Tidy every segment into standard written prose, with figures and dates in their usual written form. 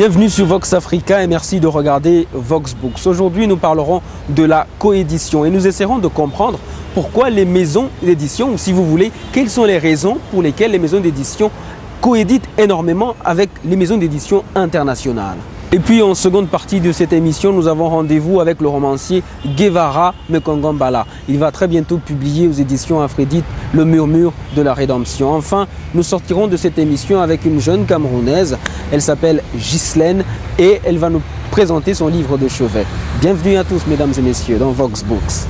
Bienvenue sur Vox Africa et merci de regarder Vox Books. Aujourd'hui, nous parlerons de la coédition et nous essaierons de comprendre pourquoi les maisons d'édition, ou si vous voulez, quelles sont les raisons pour lesquelles les maisons d'édition coéditent énormément avec les maisons d'édition internationales. Et puis en seconde partie de cette émission, nous avons rendez-vous avec le romancier Guevara Mekongambala. Il va très bientôt publier aux éditions Afredit Le Murmure de la Rédemption. Enfin, nous sortirons de cette émission avec une jeune Camerounaise. Elle s'appelle Ghislaine et elle va nous présenter son livre de chevet. Bienvenue à tous, mesdames et messieurs, dans Vox Books.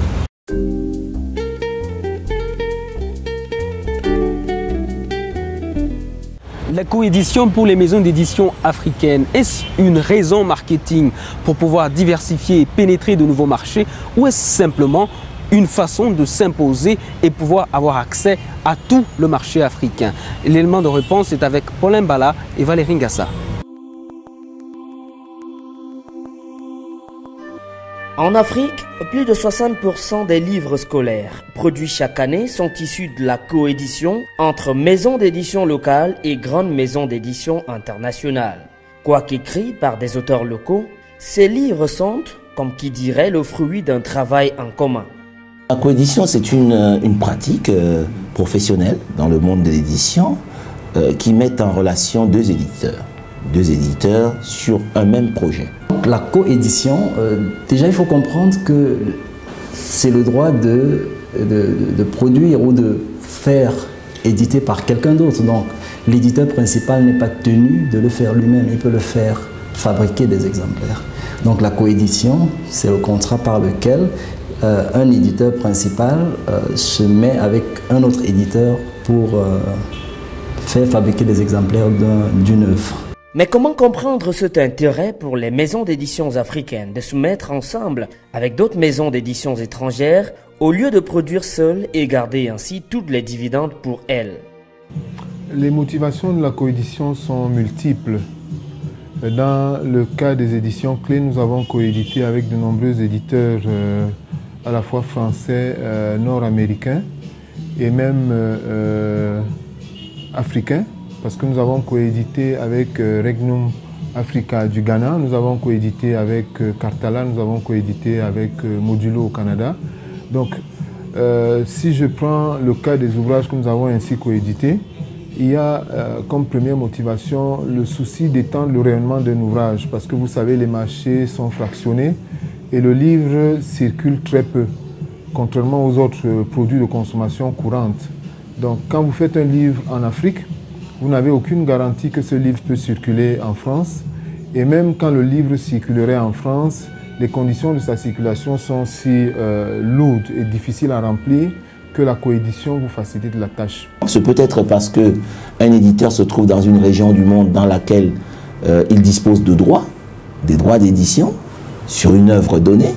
La coédition pour les maisons d'édition africaines, est-ce une raison marketing pour pouvoir diversifier et pénétrer de nouveaux marchés ou est-ce simplement une façon de s'imposer et pouvoir avoir accès à tout le marché africain? L'élément de réponse est avec Paulin Bala et Valérie Ngassa. En Afrique, plus de 60% des livres scolaires produits chaque année sont issus de la coédition entre maisons d'édition locales et grandes maisons d'édition internationales. Quoiqu'écrits par des auteurs locaux, ces livres sont, comme qui dirait, le fruit d'un travail en commun. La coédition, c'est une pratique professionnelle dans le monde de l'édition qui met en relation deux éditeurs sur un même projet. La coédition, déjà il faut comprendre que c'est le droit de produire ou de faire éditer par quelqu'un d'autre. Donc l'éditeur principal n'est pas tenu de le faire lui-même, il peut le faire fabriquer des exemplaires. Donc la coédition, c'est le contrat par lequel un éditeur principal se met avec un autre éditeur pour faire fabriquer des exemplaires d'une œuvre. Mais comment comprendre cet intérêt pour les maisons d'édition africaines de se mettre ensemble avec d'autres maisons d'édition étrangères au lieu de produire seules et garder ainsi toutes les dividendes pour elles? Les motivations de la coédition sont multiples. Dans le cas des éditions clés, nous avons coédité avec de nombreux éditeurs à la fois français, nord-américains et même africains. Parce que nous avons coédité avec Regnum Africa du Ghana, nous avons coédité avec Cartala, nous avons coédité avec Modulo au Canada. Donc, si je prends le cas des ouvrages que nous avons ainsi coédités, il y a comme première motivation le souci d'étendre le rayonnement d'un ouvrage. Parce que vous savez, les marchés sont fractionnés et le livre circule très peu, contrairement aux autres produits de consommation courante. Donc, quand vous faites un livre en Afrique, vous n'avez aucune garantie que ce livre peut circuler en France. Et même quand le livre circulerait en France, les conditions de sa circulation sont si lourdes et difficiles à remplir que la coédition vous facilite la tâche. C'est peut-être parce qu'un éditeur se trouve dans une région du monde dans laquelle il dispose de droits, des droits d'édition sur une œuvre donnée,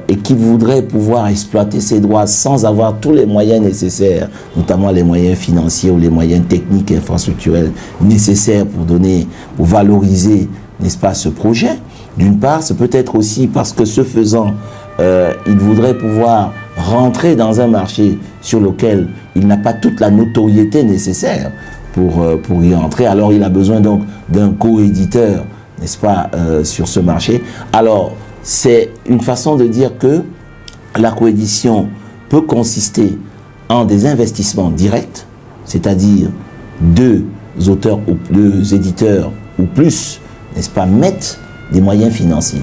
et qui voudrait pouvoir exploiter ces droits sans avoir tous les moyens nécessaires, notamment les moyens financiers ou les moyens techniques et infrastructurels nécessaires pour valoriser, n'est-ce pas, ce projet. D'une part, c'est peut-être aussi parce que ce faisant, il voudrait pouvoir rentrer dans un marché sur lequel il n'a pas toute la notoriété nécessaire pour y entrer. Alors il a besoin donc d'un co-éditeur, n'est-ce pas, sur ce marché. Alors, c'est une façon de dire que la coédition peut consister en des investissements directs, c'est-à-dire deux auteurs ou deux éditeurs ou plus, n'est-ce pas, mettent des moyens financiers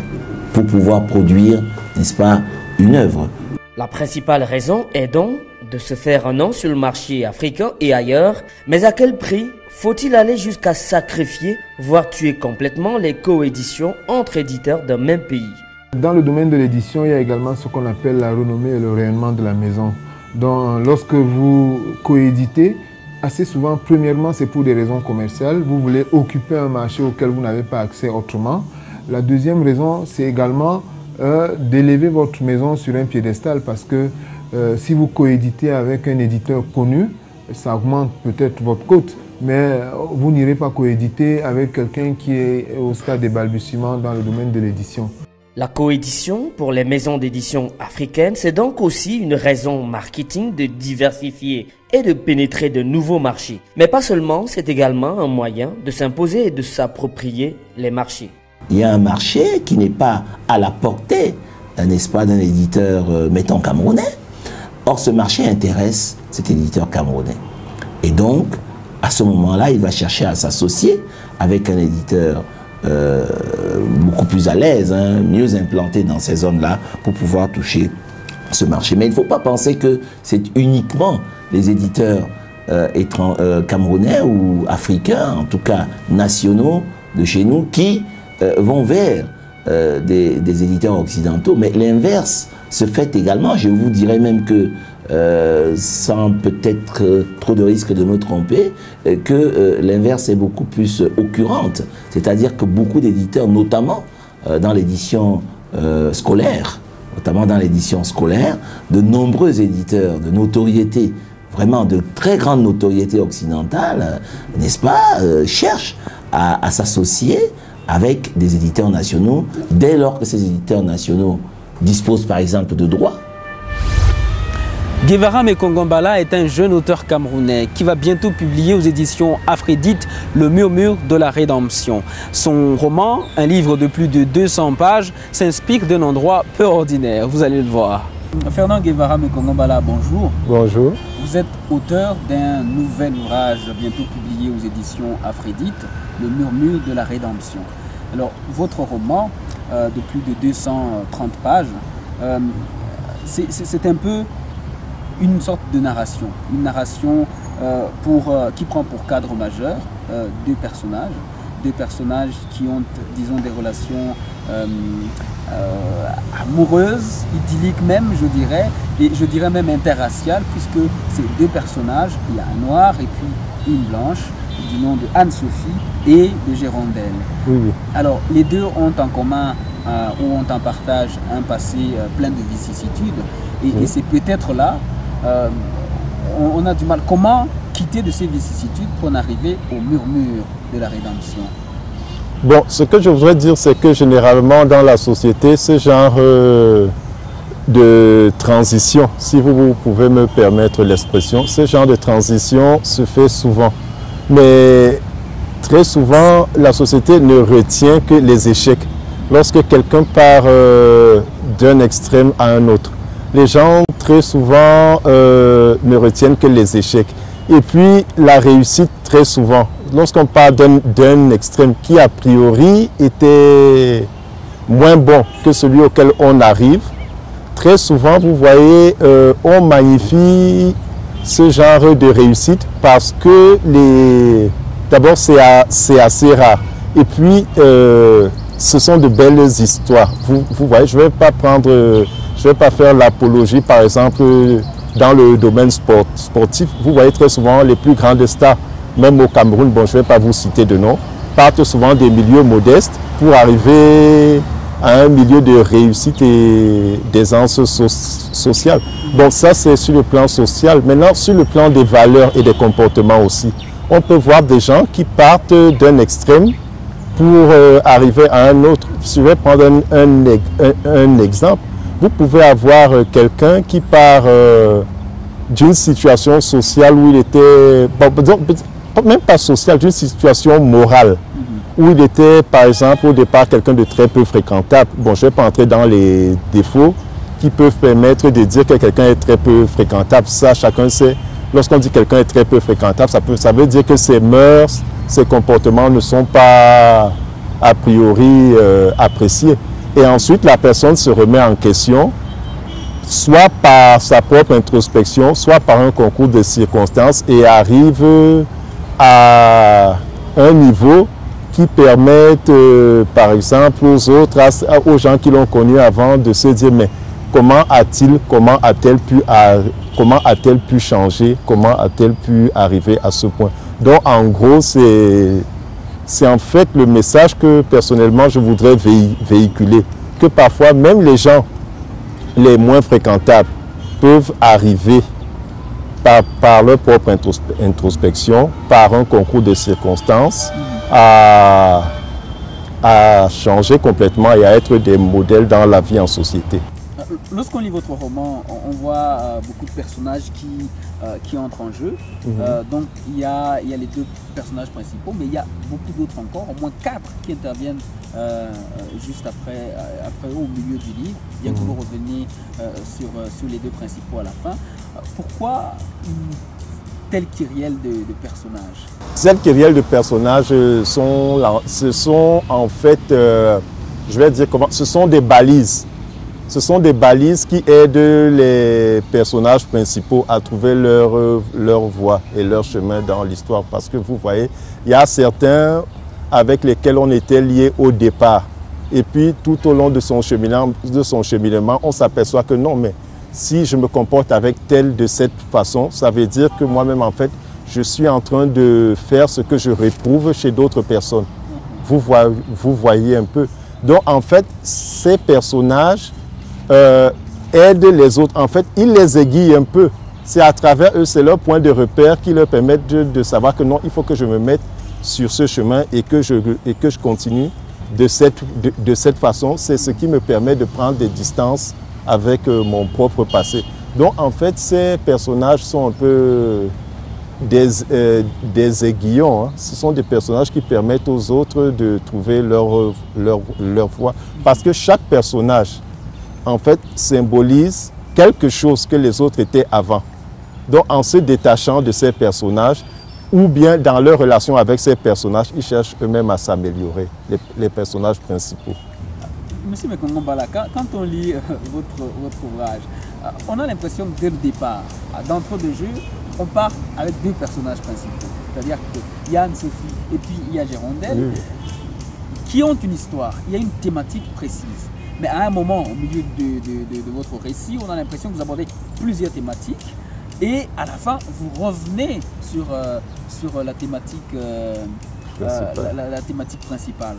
pour pouvoir produire, n'est-ce pas, une œuvre. La principale raison est donc de se faire un nom sur le marché africain et ailleurs, mais à quel prix? Faut-il aller jusqu'à sacrifier, voire tuer complètement les coéditions entre éditeurs d'un même pays? Dans le domaine de l'édition, il y a également ce qu'on appelle la renommée et le rayonnement de la maison. Donc, lorsque vous coéditez, assez souvent, premièrement, c'est pour des raisons commerciales. Vous voulez occuper un marché auquel vous n'avez pas accès autrement. La deuxième raison, c'est également d'élever votre maison sur un piédestal parce que si vous coéditez avec un éditeur connu, ça augmente peut-être votre cote, mais vous n'irez pas coéditer avec quelqu'un qui est au stade des balbutiements dans le domaine de l'édition. La coédition pour les maisons d'édition africaines, c'est donc aussi une raison marketing de diversifier et de pénétrer de nouveaux marchés. Mais pas seulement, c'est également un moyen de s'imposer et de s'approprier les marchés. Il y a un marché qui n'est pas à la portée, n'est-ce pas, d'un éditeur, mettons, camerounais. Or, ce marché intéresse cet éditeur camerounais. Et donc, à ce moment-là, il va chercher à s'associer avec un éditeur beaucoup plus à l'aise, mieux implanté dans ces zones-là pour pouvoir toucher ce marché. Mais il ne faut pas penser que c'est uniquement les éditeurs camerounais ou africains, en tout cas nationaux de chez nous, qui vont vers des éditeurs occidentaux. Mais l'inverse se fait également. Je vous dirais même que, sans peut-être trop de risque de me tromper, que l'inverse est beaucoup plus occurrente. C'est-à-dire que beaucoup d'éditeurs, notamment dans l'édition scolaire, de nombreux éditeurs de notoriété, vraiment de très grande notoriété occidentale, n'est-ce pas, cherchent à s'associer avec des éditeurs nationaux, dès lors que ces éditeurs nationaux disposent par exemple de droits. Guevara Mekongombala est un jeune auteur camerounais qui va bientôt publier aux éditions Afrédite Le Murmure de la Rédemption. Son roman, un livre de plus de 200 pages, s'inspire d'un endroit peu ordinaire, vous allez le voir. Fernand Guevara Mekongombala, bonjour. Bonjour. Vous êtes auteur d'un nouvel ouvrage bientôt publié aux éditions Afrédite, Le Murmure de la Rédemption. Alors, votre roman, de plus de 230 pages, c'est un peu une sorte de narration. Une narration qui prend pour cadre majeur deux personnages qui ont, disons, des relations amoureuses, idylliques même, je dirais, et je dirais même interraciales, puisque ces deux personnages, il y a un noir et puis une blanche, du nom de Anne-Sophie et de Gérondelle. Oui, oui. Alors, les deux ont en commun ou ont en partage un passé plein de vicissitudes, et c'est peut-être là, on a du mal. Comment quitter de ces vicissitudes pour en arriver au murmure de la rédemption? Bon, ce que je voudrais dire, c'est que généralement dans la société, ce genre de transition, si vous pouvez me permettre l'expression, ce genre de transition se fait souvent. Mais très souvent, la société ne retient que les échecs. Lorsque quelqu'un part d'un extrême à un autre, les gens très souvent ne retiennent que les échecs. Et puis la réussite très souvent. Lorsqu'on part d'un extrême qui a priori était moins bon que celui auquel on arrive, très souvent vous voyez on magnifie ce genre de réussite parce que d'abord c'est assez rare. Et puis ce sont de belles histoires. Vous voyez, je ne vais pas faire l'apologie par exemple dans le domaine sportif. Vous voyez très souvent les plus grandes stars, même au Cameroun, bon je ne vais pas vous citer de nom, partent souvent des milieux modestes pour arriver à un milieu de réussite et d'aisance sociale. Donc ça c'est sur le plan social. Maintenant sur le plan des valeurs et des comportements aussi. On peut voir des gens qui partent d'un extrême pour arriver à un autre. Je vais prendre un exemple. Vous pouvez avoir quelqu'un qui part d'une situation sociale où il était, même pas sociale, d'une situation morale, où il était par exemple au départ quelqu'un de très peu fréquentable. Bon, je ne vais pas entrer dans les défauts qui peuvent permettre de dire que quelqu'un est très peu fréquentable. Ça, chacun sait. Lorsqu'on dit quelqu'un est très peu fréquentable, ça veut dire que ses mœurs, ses comportements ne sont pas a priori appréciés. Et ensuite, la personne se remet en question, soit par sa propre introspection, soit par un concours de circonstances et arrive à un niveau qui permette, par exemple, aux autres, aux gens qui l'ont connu avant, de se dire, mais comment a-t-elle pu changer, comment a-t-elle pu arriver à ce point? Donc, en gros, c'est en fait le message que personnellement je voudrais véhiculer, que parfois même les gens les moins fréquentables peuvent arriver par leur propre introspection, par un concours de circonstances, à à changer complètement et à être des modèles dans la vie en société. Lorsqu'on lit votre roman, on voit beaucoup de personnages qui entrent en jeu. Donc il y a les deux personnages principaux, mais il y a beaucoup d'autres encore, au moins 4 qui interviennent juste après au milieu du livre, bien que vous reveniez sur les deux principaux à la fin. Pourquoi une telle kyrielle de personnages? Cette kyrielle de personnages ce sont en fait, je vais dire comment, ce sont des balises. Ce sont des balises qui aident les personnages principaux à trouver leur voie et leur chemin dans l'histoire. Parce que vous voyez, il y a certains avec lesquels on était liés au départ. Et puis tout au long de son cheminement, on s'aperçoit que non, mais si je me comporte avec tel de cette façon, ça veut dire que moi-même, en fait, je suis en train de faire ce que je réprouve chez d'autres personnes. Vous voyez un peu. Donc, en fait, ces personnages aident les autres. En fait, ils les aiguillent un peu. C'est à travers eux, c'est leur point de repère qui leur permettent de savoir que non, il faut que je me mette sur ce chemin et que je continue de cette façon. C'est ce qui me permet de prendre des distances avec mon propre passé. Donc, en fait, ces personnages sont un peu des aiguillons. Hein. Ce sont des personnages qui permettent aux autres de trouver leur voie. Parce que chaque personnage, en fait, symbolise quelque chose que les autres étaient avant. Donc, en se détachant de ces personnages, ou bien dans leur relation avec ces personnages, ils cherchent eux-mêmes à s'améliorer, les personnages principaux. Monsieur Mekongo Balaka, quand on lit votre ouvrage, on a l'impression que dès le départ, d'entrée de jeu, on part avec deux personnages principaux. C'est-à-dire qu'il y a Anne-Sophie et puis il y a Gérondelle, qui ont une histoire, il y a une thématique précise. Mais à un moment, au milieu de votre récit, on a l'impression que vous abordez plusieurs thématiques et à la fin, vous revenez sur la thématique, la thématique principale.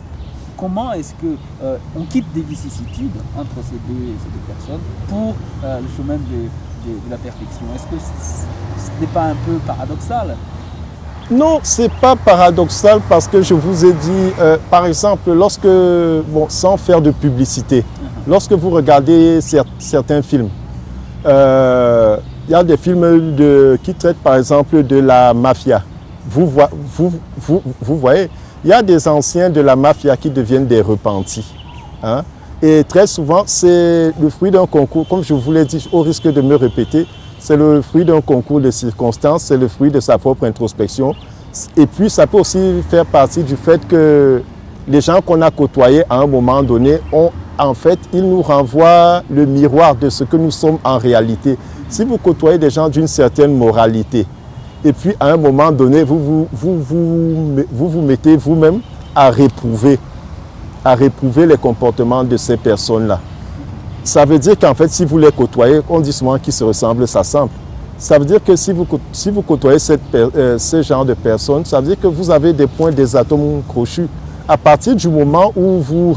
Comment est-ce qu'on quitte des vicissitudes entre ces deux personnes pour le chemin de la perfection? Est-ce que ce n'est pas un peu paradoxal? Non, ce n'est pas paradoxal parce que je vous ai dit, par exemple, sans faire de publicité, lorsque vous regardez certains films, il y a des films qui traitent par exemple de la mafia. Vous voyez, il y a des anciens de la mafia qui deviennent des repentis. Hein? Et très souvent, c'est le fruit d'un concours, comme je vous l'ai dit, au risque de me répéter, c'est le fruit d'un concours de circonstances, c'est le fruit de sa propre introspection. Et puis, ça peut aussi faire partie du fait que les gens qu'on a côtoyés à un moment donné, en fait, ils nous renvoient le miroir de ce que nous sommes en réalité. Si vous côtoyez des gens d'une certaine moralité, et puis à un moment donné, vous mettez vous-même à réprouver les comportements de ces personnes-là. Ça veut dire qu'en fait, si vous les côtoyez, on dit souvent qu'ils se ressemblent, s'assemblent. Ça veut dire que si vous côtoyez ce genre de personnes, ça veut dire que vous avez des points, des atomes crochus. À partir du moment où vous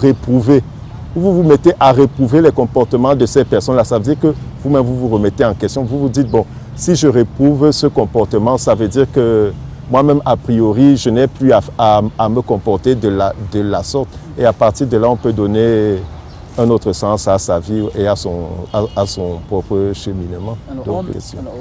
vous mettez à réprouver les comportements de ces personnes-là, ça veut dire que vous-même vous remettez en question. Vous vous dites, bon, si je réprouve ce comportement, ça veut dire que moi-même, a priori, je n'ai plus à me comporter de la sorte. Et à partir de là, on peut donner un autre sens à sa vie et à son propre cheminement. Alors,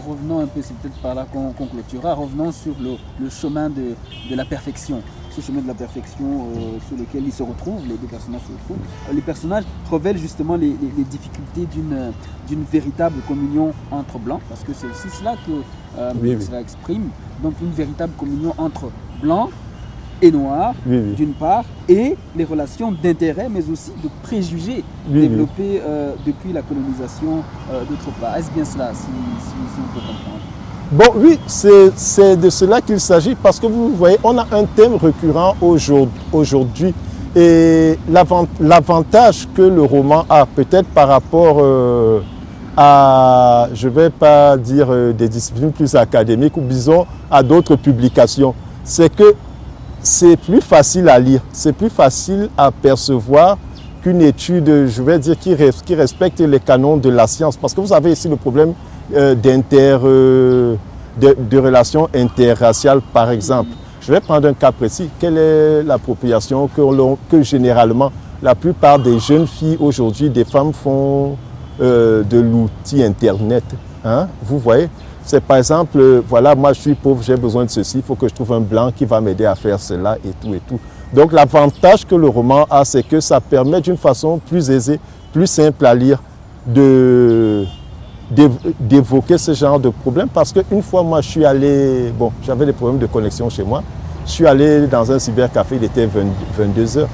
revenons un peu, c'est peut-être par là qu'on clôturera, revenons sur le chemin de la perfection. Ce chemin de la perfection sur lequel ils se retrouvent, les deux personnages se retrouvent. Les personnages révèlent justement les difficultés d'une véritable communion entre blancs, parce que c'est aussi cela que cela exprime. Donc une véritable communion entre blancs et noirs, d'une part, et les relations d'intérêt, mais aussi de préjugés développés depuis la colonisation d'autre part. Est-ce bien cela, si on peut comprendre? Bon, oui, c'est de cela qu'il s'agit parce que vous voyez, on a un thème récurrent aujourd'hui et l'avantage que le roman a, peut-être par rapport à, je ne vais pas dire des disciplines plus académiques ou disons à d'autres publications, c'est que c'est plus facile à lire, c'est plus facile à percevoir qu'une étude, je vais dire, qui respecte les canons de la science. Parce que vous avez ici le problème de relations interraciales, par exemple. Je vais prendre un cas précis. Quelle est l'appropriation que généralement la plupart des jeunes filles aujourd'hui, des femmes font de l'outil Internet, hein? Vous voyez? C'est par exemple, voilà, moi je suis pauvre, j'ai besoin de ceci, il faut que je trouve un blanc qui va m'aider à faire cela et tout et tout. Donc l'avantage que le roman a, c'est que ça permet d'une façon plus aisée, plus simple à lire, d'évoquer ce genre de problème. Parce qu'une fois, moi je suis allé, bon, j'avais des problèmes de connexion chez moi, je suis allé dans un cybercafé, il était 22 h.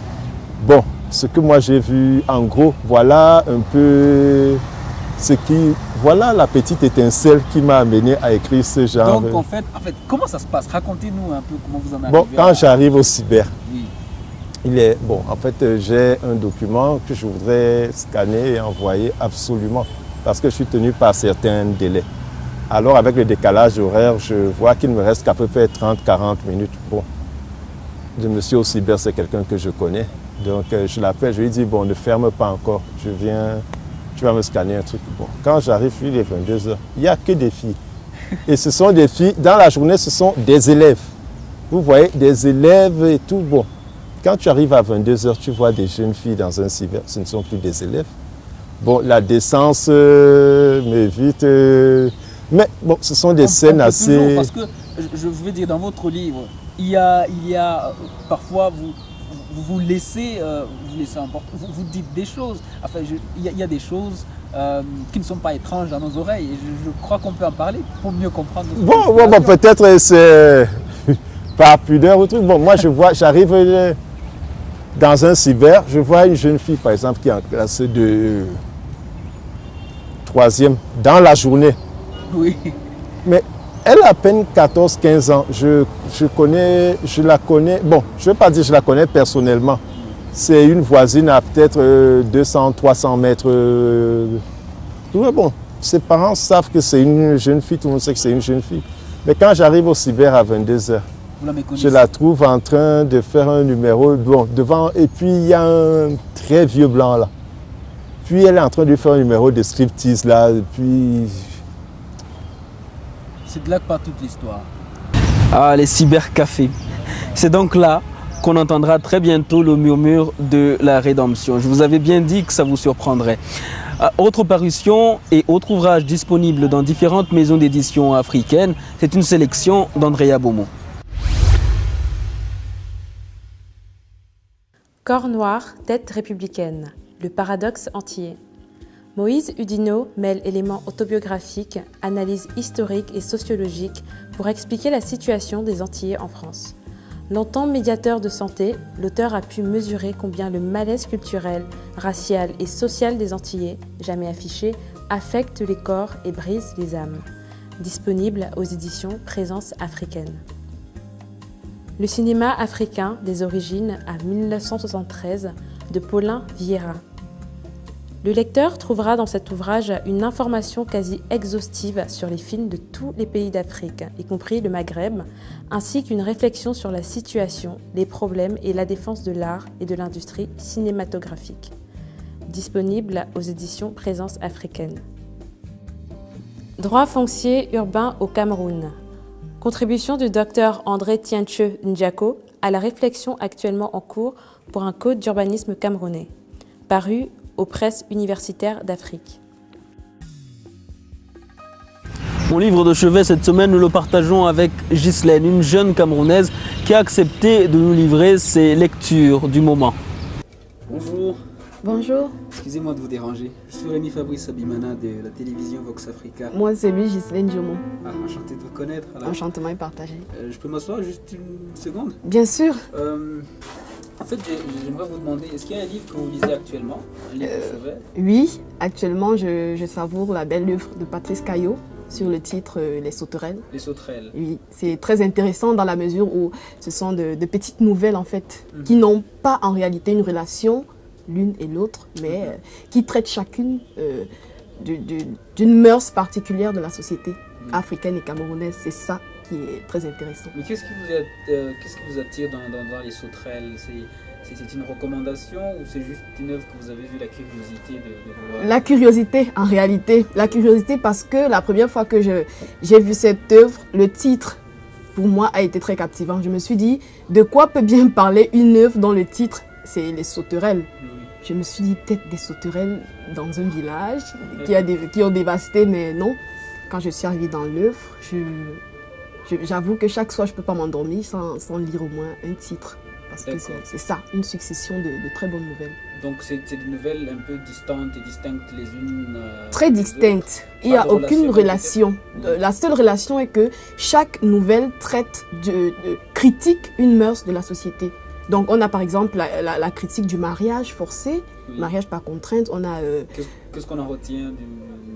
Bon, ce que moi j'ai vu, en gros, voilà un peu ce qui... Voilà la petite étincelle qui m'a amené à écrire ce genre. Donc en fait, comment ça se passe? Racontez-nous un peu comment vous en arrivez. Bon, quand j'arrive au cyber, oui. En fait, j'ai un document que je voudrais scanner et envoyer absolument, parce que je suis tenu par certains délais. Alors avec le décalage horaire, je vois qu'il me reste qu'à peu près 30-40 minutes. Bon, le monsieur au cyber, c'est quelqu'un que je connais. Donc je l'appelle, je lui dis, bon, ne ferme pas encore, je viens... Tu vas me scanner un truc. Bon, quand j'arrive, il est 22 h. Il n'y a que des filles. Et ce sont des filles, dans la journée, ce sont des élèves. Vous voyez, des élèves et tout. Bon, quand tu arrives à 22 h, tu vois des jeunes filles dans un cyber, ce ne sont plus des élèves. Bon, la décence m'évite. Mais bon, ce sont des scènes assez... Toujours, parce que, je veux dire, dans votre livre, il y a parfois, vous laissez emporter, vous dites des choses. Enfin, il y a des choses qui ne sont pas étranges dans nos oreilles. Et je crois qu'on peut en parler pour mieux comprendre. Bon, peut-être c'est par pudeur ou truc. Bon, moi, j'arrive dans un cyber, je vois une jeune fille, par exemple, qui est en classe de 3e dans la journée. Oui. Mais elle a à peine 14-15 ans. Je la connais. Bon, je ne vais pas dire que je la connais personnellement. C'est une voisine à peut-être 200-300 mètres. Bon, ses parents savent que c'est une jeune fille, tout le monde sait que c'est une jeune fille. Mais quand j'arrive au cyber à 22 h, je la trouve en train de faire un numéro devant, et puis il y a un très vieux blanc là. Puis elle est en train de faire un numéro de striptease là, et puis... C'est de là que part toute l'histoire. Ah, les cybercafés. C'est donc là qu'on entendra très bientôt le murmure de la rédemption. Je vous avais bien dit que ça vous surprendrait. Autre parution et autre ouvrage disponible dans différentes maisons d'édition africaines, c'est une sélection d'Andrea Beaumont. Corps noir, tête républicaine, le paradoxe antillais. Moïse Udino mêle éléments autobiographiques, analyses historiques et sociologiques pour expliquer la situation des Antillais en France. Longtemps médiateur de santé, l'auteur a pu mesurer combien le malaise culturel, racial et social des Antillais, jamais affiché, affecte les corps et brise les âmes. Disponible aux éditions Présence africaine. Le cinéma africain des origines à 1973 de Paulin Vieira. Le lecteur trouvera dans cet ouvrage une information quasi exhaustive sur les films de tous les pays d'Afrique, y compris le Maghreb, ainsi qu'une réflexion sur la situation, les problèmes et la défense de l'art et de l'industrie cinématographique. Disponible aux éditions Présence africaine. Droit foncier urbain au Cameroun. Contribution du Dr André Tienche Ndjako à la réflexion actuellement en cours pour un code d'urbanisme camerounais. Paru aux presses universitaires d'Afrique. Mon livre de chevet cette semaine, nous le partageons avec Ghislaine, une jeune Camerounaise qui a accepté de nous livrer ses lectures du moment. Bonjour. Bonjour. Excusez-moi de vous déranger. Je suis Rémi Fabrice Abimana de la télévision Vox Africa. Moi, c'est lui, Ghislaine Diomo. Enchanté de vous connaître. Enchantement est partagé. Je peux m'asseoir juste une seconde? Bien sûr. En fait, j'aimerais vous demander, est-ce qu'il y a un livre que vous lisez actuellement? Un livre de chevet? Oui, actuellement, je savoure la belle œuvre de Patrice Caillot sur le titre Les Sauterelles. Les Sauterelles. Oui, c'est très intéressant dans la mesure où ce sont de petites nouvelles, en fait, qui n'ont pas en réalité une relation l'une et l'autre, mais qui traitent chacune d'une mœurs particulière de la société africaine et camerounaise. C'est ça qui est très intéressant. Mais qu'est-ce qui vous attire dans Les Sauterelles? C'est une recommandation ou c'est juste une œuvre que vous avez vu la curiosité de voir? La curiosité, en réalité. La curiosité parce que la première fois que j'ai vu cette œuvre, le titre, pour moi, a été très captivant. Je me suis dit, de quoi peut bien parler une œuvre dont le titre, c'est les sauterelles. Je me suis dit, peut-être des sauterelles dans un village qui ont dévasté, mais non. Quand je suis arrivée dans l'œuvre, j'avoue que chaque soir, je ne peux pas m'endormir sans lire au moins un titre. Parce que c'est ça, une succession de très bonnes nouvelles. Donc c'est des nouvelles un peu distantes et distinctes les unes très distinctes. Il n'y a aucune relation. La seule relation est que chaque nouvelle traite critique une mœurs de la société. Donc on a par exemple la critique du mariage forcé, mariage par contrainte. On a qu'est-ce qu'on en retient du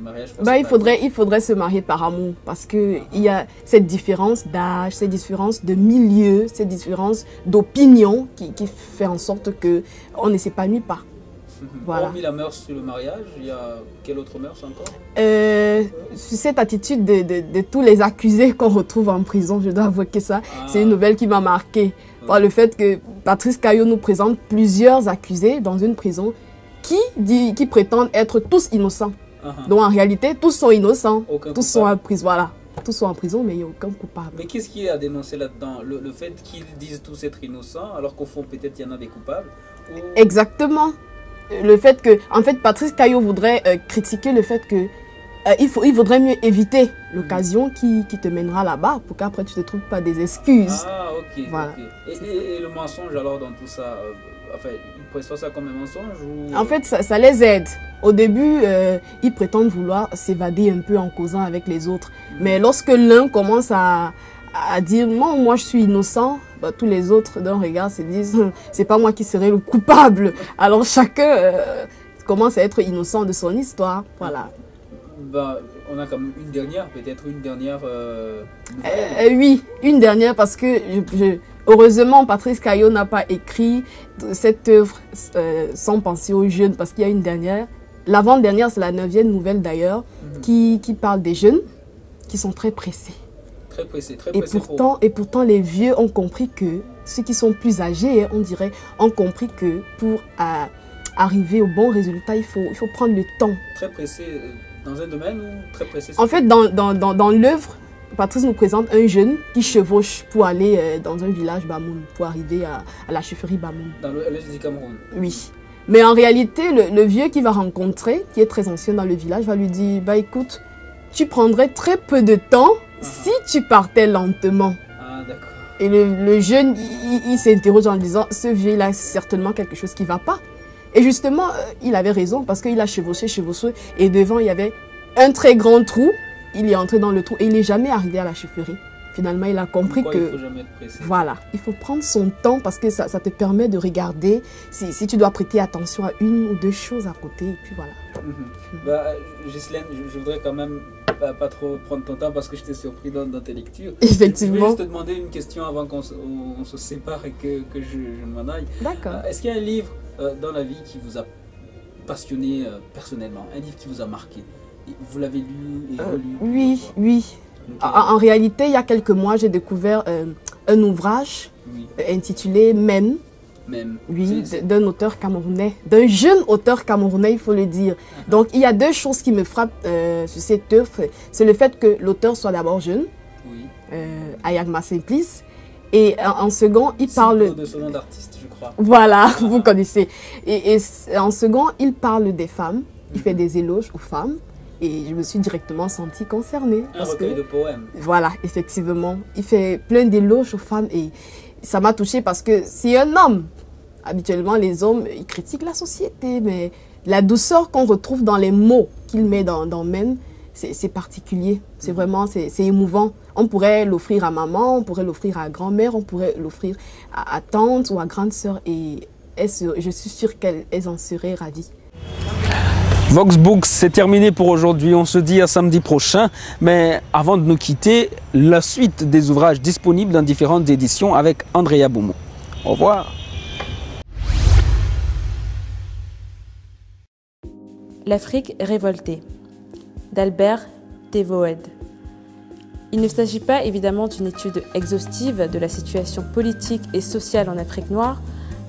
mariage forcé? Il faudrait se marier par amour parce que il y a cette différence d'âge, cette différence de milieu, cette différence d'opinion qui fait en sorte que on ne s'épanouit pas. Voilà. Hormis la mœurs sur le mariage, il y a quelle autre mœurs encore? Cette attitude de tous les accusés qu'on retrouve en prison, je dois avouer que ça, c'est une nouvelle qui m'a marquée. Par le fait que Patrice Caillot nous présente plusieurs accusés dans une prison qui prétendent être tous innocents. Donc en réalité, tous sont innocents, tous sont en prison, voilà. Tous sont en prison, mais il n'y a aucun coupable. Mais qu'est-ce qui est à dénoncer là-dedans? Le fait qu'ils disent tous être innocents, alors qu'au fond, peut-être il y en a des coupables ou... Exactement. Le fait que, en fait, Patrice Caillot voudrait critiquer le fait que il vaudrait mieux éviter l'occasion qui te mènera là-bas pour qu'après tu ne te trouves pas des excuses. Ah, ok. Voilà. Et le mensonge alors dans tout ça, enfin, ils présentent ça comme un mensonge ou... En fait, ça les aide. Au début, ils prétendent vouloir s'évader un peu en causant avec les autres. Mais lorsque l'un commence à dire non, moi je suis innocent, bah, tous les autres d'un regard se disent c'est pas moi qui serai le coupable. Alors chacun commence à être innocent de son histoire. Voilà. Bah, on a comme une dernière, peut-être une dernière oui, une dernière parce que heureusement Patrice Caillot n'a pas écrit cette œuvre sans penser aux jeunes parce qu'il y a une dernière. L'avant-dernière, c'est la 9e nouvelle d'ailleurs, qui parle des jeunes qui sont très pressés. Très pressés, très et pressés. Pourtant, les vieux ont compris que, ceux qui sont plus âgés, on dirait, ont compris que pour arriver au bon résultat, il faut prendre le temps. Très pressé dans un domaine ou très pressé? En fait, dans l'œuvre, Patrice nous présente un jeune qui chevauche pour aller dans un village Bamoun, pour arriver à la chefferie Bamoun. Dans l'Est du Cameroun? Oui. Mais en réalité, le vieux qu'il va rencontrer, qui est très ancien dans le village, va lui dire, bah écoute, tu prendrais très peu de temps si tu partais lentement. Ah, d'accord. Et le jeune, il s'interroge en disant, ce vieux, il a certainement quelque chose qui ne va pas. Et justement, il avait raison parce qu'il a chevauché, et devant, il y avait un très grand trou. Il est entré dans le trou et il n'est jamais arrivé à la chefferie. Finalement, il a compris que... Il faut jamais être pressé. Voilà, il faut prendre son temps parce que ça te permet de regarder si tu dois prêter attention à une ou deux choses à côté. Et puis voilà. Bah, Ghislaine, je voudrais quand même pas trop prendre ton temps parce que je t'ai surpris dans tes lectures. Effectivement. Je vais juste te demander une question avant qu'on se sépare et que je m'en aille. D'accord. Est-ce qu'il y a un livre dans la vie qui vous a passionné personnellement, un livre qui vous a marqué? Vous l'avez lu et relu? Oui. Okay. En réalité, il y a quelques mois, j'ai découvert un ouvrage intitulé Même. Oui, d'un auteur camerounais, d'un jeune auteur camerounais, il faut le dire. Donc, il y a deux choses qui me frappent sur cette œuvre. C'est le fait que l'auteur soit d'abord jeune, Ayagma Simplice, et en second, il parle... de son nom d'artiste, je crois. Voilà, vous connaissez. Et en second, il parle des femmes, il fait des éloges aux femmes. Et je me suis directement sentie concernée. Un recueil de poèmes. Voilà, effectivement. Il fait plein d'éloges aux femmes et ça m'a touchée parce que c'est un homme. Habituellement, les hommes, ils critiquent la société, mais la douceur qu'on retrouve dans les mots qu'il met dans Même, c'est particulier. C'est vraiment, c'est émouvant. On pourrait l'offrir à maman, on pourrait l'offrir à grand-mère, on pourrait l'offrir à tante ou à grande sœur et je suis sûre qu'elles en seraient ravies. Voxbooks, c'est terminé pour aujourd'hui. On se dit à samedi prochain. Mais avant de nous quitter, la suite des ouvrages disponibles dans différentes éditions avec Andrea Boumou. Au revoir. L'Afrique révoltée d'Albert Devoed. Il ne s'agit pas évidemment d'une étude exhaustive de la situation politique et sociale en Afrique noire.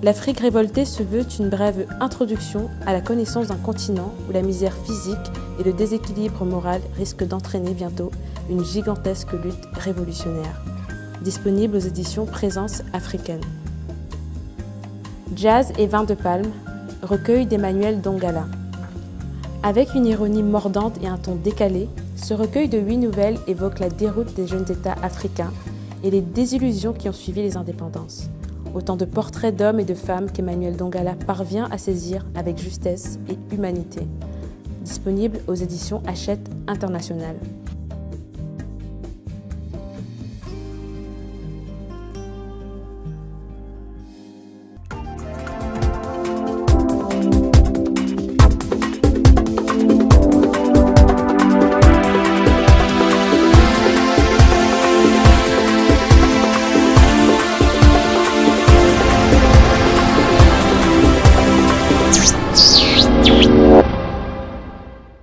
L'Afrique révoltée se veut une brève introduction à la connaissance d'un continent où la misère physique et le déséquilibre moral risquent d'entraîner bientôt une gigantesque lutte révolutionnaire. disponible aux éditions Présence africaine. Jazz et vin de palme, recueil d'Emmanuel Dongala. Avec une ironie mordante et un ton décalé, ce recueil de 8 nouvelles évoque la déroute des jeunes États africains et les désillusions qui ont suivi les indépendances. Autant de portraits d'hommes et de femmes qu'Emmanuel Dongala parvient à saisir avec justesse et humanité. Disponible aux éditions Hachette Internationale.